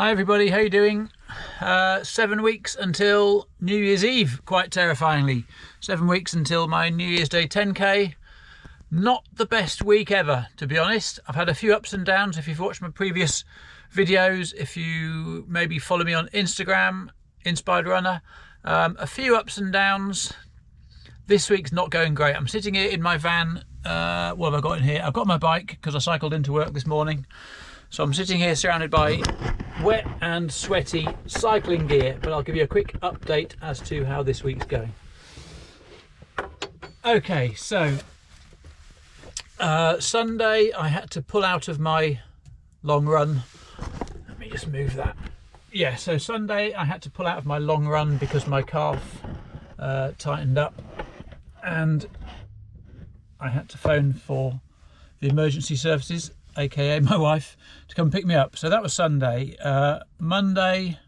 Hi everybody, how you doing? 7 weeks until New Year's Eve, quite terrifyingly. 7 weeks until my New Year's Day 10k. Not the best week ever, to be honest. I've had a few ups and downs. If you've watched my previous videos, if you maybe follow me on Instagram, Inspired Runner, a few ups and downs. This week's not going great. I'm sitting here in my van. What have I got in here? I've got my bike because I cycled into work this morning. So I'm sitting here surrounded by wet and sweaty cycling gear, but I'll give you a quick update as to how this week's going. Okay, so Sunday I had to pull out of my long run. Let me just move that. Yeah, so Sunday I had to pull out of my long run because my calf tightened up, and I had to phone for the emergency services, aka my wife, to come pick me up. So that was Sunday. Monday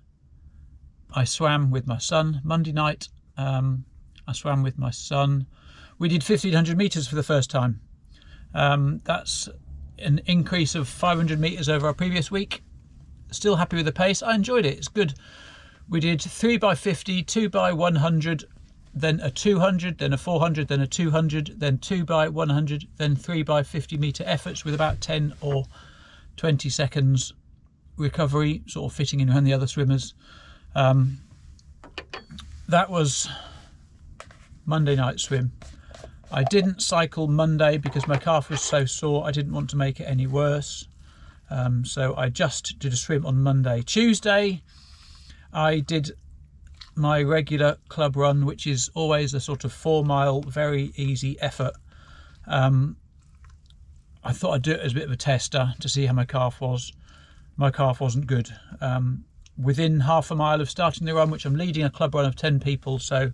I swam with my son. Monday night I swam with my son. We did 1500 meters for the first time. That's an increase of 500 meters over our previous week. Still happy with the pace. I enjoyed it. It's good. We did 3x50, 2x100, then a 200, then a 400, then a 200, then 2x100, then 3x50 meter efforts with about 10 or 20 seconds recovery, sort of fitting in around the other swimmers. That was Monday night swim. I didn't cycle Monday because my calf was so sore. I didn't want to make it any worse. So I just did a swim on Monday. Tuesday, I did my regular club run, which is always a sort of 4 mile, very easy effort. I thought I'd do it as a bit of a tester to see how my calf was. My calf wasn't good. Within half a mile of starting the run, which I'm leading a club run of 10 people, so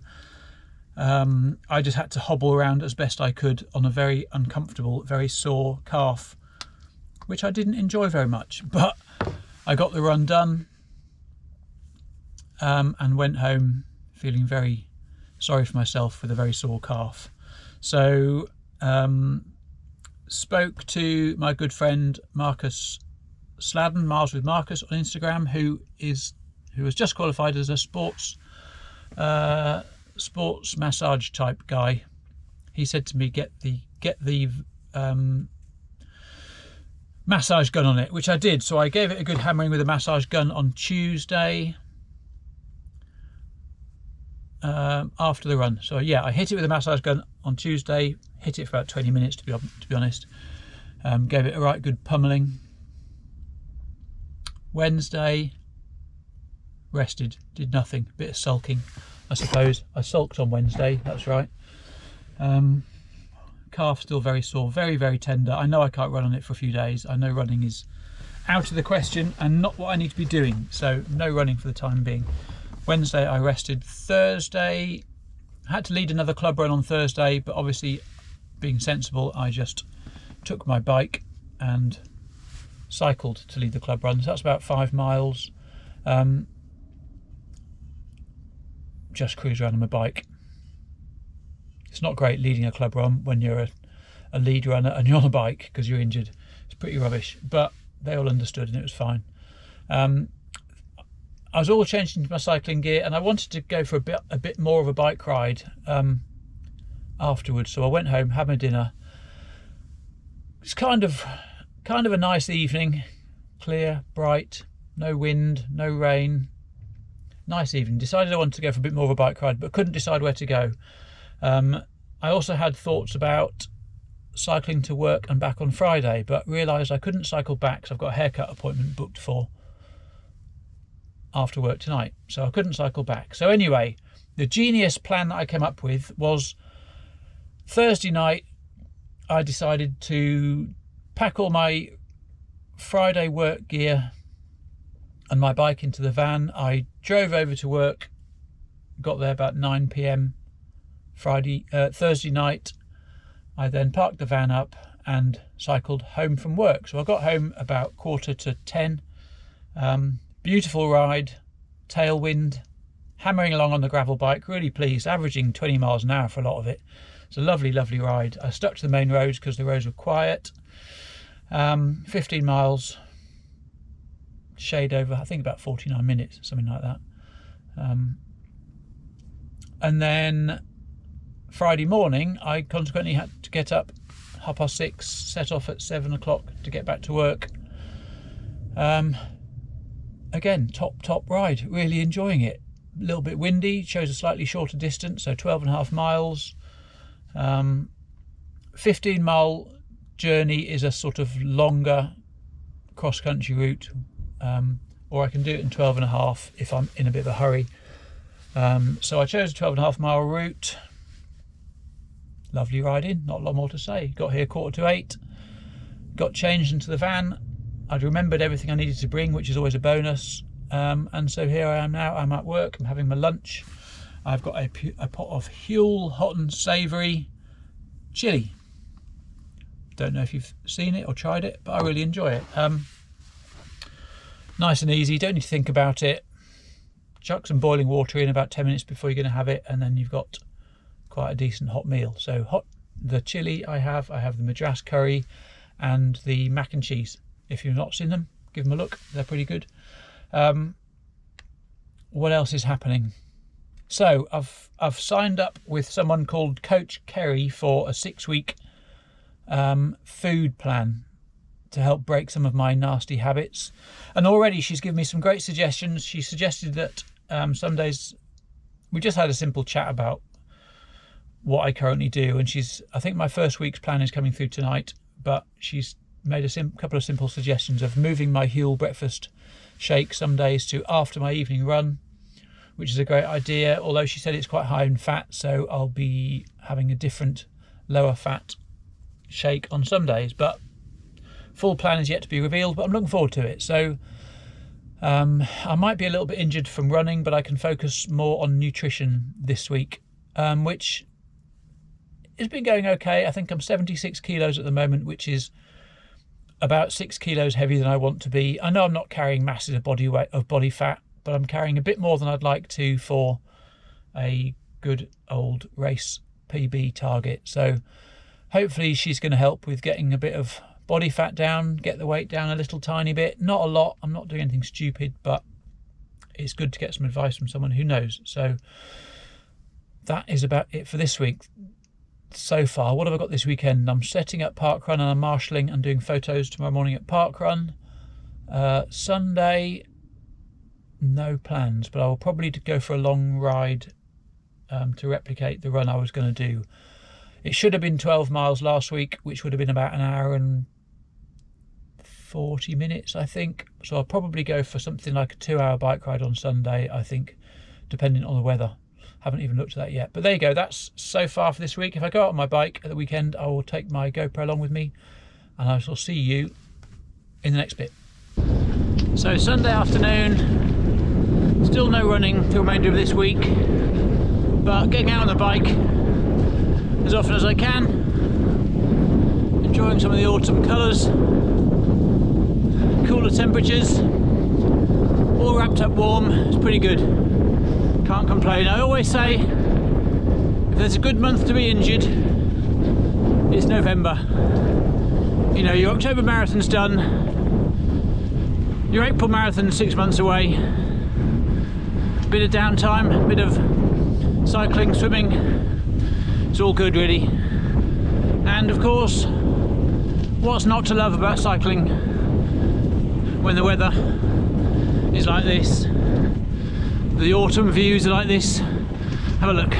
I just had to hobble around as best I could on a very uncomfortable, very sore calf, which I didn't enjoy very much, but I got the run done. And went home feeling very sorry for myself with a very sore calf. So spoke to my good friend Marcus Sladden, Miles with Marcus on Instagram, who has just qualified as a sports massage type guy. He said to me, get the massage gun on it, which I did. So I gave it a good hammering with a massage gun on Tuesday. After the run. So yeah, I hit it with a massage gun on Tuesday, hit it for about 20 minutes to be honest. Gave it a right good pummeling. Wednesday, rested, did nothing, bit of sulking, I suppose. I sulked on Wednesday, that's right. Calf still very sore, very, very tender. I know I can't run on it for a few days. I know running is out of the question and not what I need to be doing, so no running for the time being. Wednesday I rested. Thursday I had to lead another club run on Thursday, but obviously being sensible I just took my bike and cycled to lead the club run. So that's about 5 miles. Just cruise around on my bike. It's not great leading a club run when you're a lead runner and you're on a bike because you're injured. It's pretty rubbish, but they all understood and it was fine. I was all changed into my cycling gear and I wanted to go for a bit more of a bike ride afterwards. So I went home, had my dinner. It's kind of a nice evening, clear, bright, no wind, no rain. Nice evening. Decided I wanted to go for a bit more of a bike ride, but couldn't decide where to go. I also had thoughts about cycling to work and back on Friday, but realised I couldn't cycle back because I've got a haircut appointment booked for after work tonight, so I couldn't cycle back. So anyway, the genius plan that I came up with was Thursday night I decided to pack all my Friday work gear and my bike into the van. I drove over to work, got there about 9 p.m. Thursday night. I then parked the van up and cycled home from work. So I got home about 9:45. Beautiful ride, tailwind, hammering along on the gravel bike, really pleased, averaging 20 miles an hour for a lot of it. It's a lovely, lovely ride. I stuck to the main roads because the roads were quiet. 15 miles, shade over, I think about 49 minutes, something like that. And then Friday morning, I consequently had to get up 6:30, set off at 7 o'clock to get back to work. Again, top ride, really enjoying it. A little bit windy, chose a slightly shorter distance, so 12.5 miles. 15-mile journey is a sort of longer cross-country route, or I can do it in 12.5 if I'm in a bit of a hurry. So I chose a 12.5-mile route. Lovely riding, not a lot more to say. Got here 7:45, got changed into the van. I'd remembered everything I needed to bring, which is always a bonus. And so here I am now. I'm at work, I'm having my lunch. I've got a pot of Huel hot and savoury chili. Don't know if you've seen it or tried it, but I really enjoy it. Nice and easy, don't need to think about it. Chuck some boiling water in about 10 minutes before you're going to have it, and then you've got quite a decent hot meal. So the chili I have the Madras curry and the mac and cheese. If you've not seen them, give them a look, they're pretty good. What else is happening? So I've signed up with someone called Coach Kerry for a 6-week food plan to help break some of my nasty habits, and already she's given me some great suggestions. She suggested that some days, we just had a simple chat about what I currently do, and I think my first week's plan is coming through tonight, but she's made a couple of simple suggestions of moving my Huel breakfast shake some days to after my evening run, which is a great idea, although she said it's quite high in fat, so I'll be having a different lower fat shake on some days. But full plan is yet to be revealed, but I'm looking forward to it. So I might be a little bit injured from running, but I can focus more on nutrition this week, which has been going okay. I think I'm 76 kilos at the moment, which is about 6 kilos heavier than I want to be. I know I'm not carrying masses of body fat, but I'm carrying a bit more than I'd like to for a good old race PB target. So hopefully she's going to help with getting a bit of body fat down, get the weight down a little tiny bit. Not a lot, I'm not doing anything stupid, but it's good to get some advice from someone who knows. So that is about it for this week. So far, what have I got this weekend? I'm setting up parkrun and I'm marshalling and doing photos tomorrow morning at parkrun. Sunday, no plans, but I will probably go for a long ride to replicate the run I was going to do. It should have been 12 miles last week, which would have been about an hour and 40 minutes, I think. So I'll probably go for something like a 2-hour bike ride on Sunday, I think, depending on the weather. Haven't even looked at that yet, but there you go. That's so far for this week. If I go out on my bike at the weekend, I will take my GoPro along with me, and I shall see you in the next bit. So Sunday afternoon, still no running for the remainder of this week, but getting out on the bike as often as I can, enjoying some of the autumn colours, cooler temperatures, all wrapped up warm. It's pretty good. Can't complain. I always say, if there's a good month to be injured, it's November. You know, your October marathon's done, your April marathon's 6 months away, a bit of downtime, a bit of cycling, swimming, it's all good really. And of course, what's not to love about cycling when the weather is like this? The autumn views are like this. Have a look.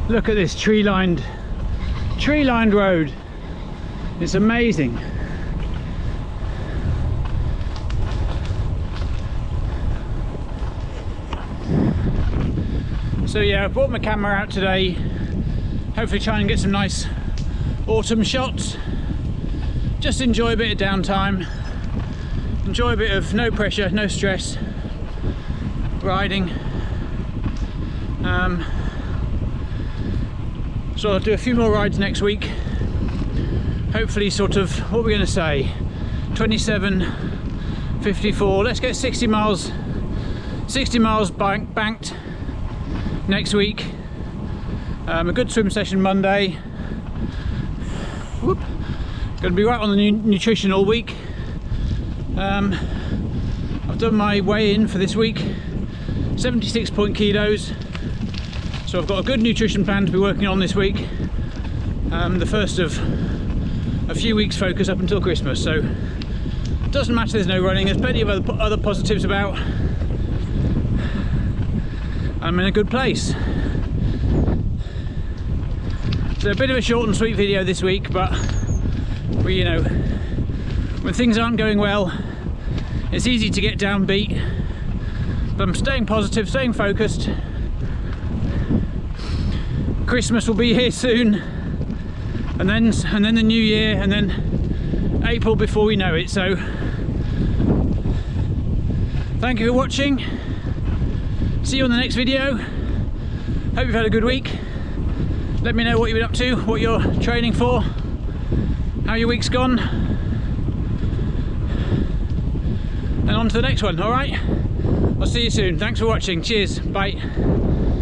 Look at this tree-lined road. It's amazing. So yeah, I brought my camera out today, hopefully try and get some nice autumn shots. Just enjoy a bit of downtime, enjoy a bit of no pressure, no stress riding. So I'll do a few more rides next week. hopefully sort of, what are we going to say, 27:54. Let's get 60 miles banked next week. A good swim session Monday. Whoop. Going to be right on the nutrition all week. I've done my weigh-in for this week, 76 kilos. So I've got a good nutrition plan to be working on this week. The first of a few weeks focus up until Christmas. So it doesn't matter there's no running, there's plenty of other positives about. I'm in a good place. So a bit of a short and sweet video this week, but we, you know, when things aren't going well, it's easy to get downbeat. But I'm staying positive, staying focused. Christmas will be here soon, and then the new year, and then April before we know it. So thank you for watching. See you on the next video. Hope you've had a good week. Let me know what you've been up to, what you're training for, how your week's gone, and on to the next one. All right, I'll see you soon. Thanks for watching. Cheers. Bye.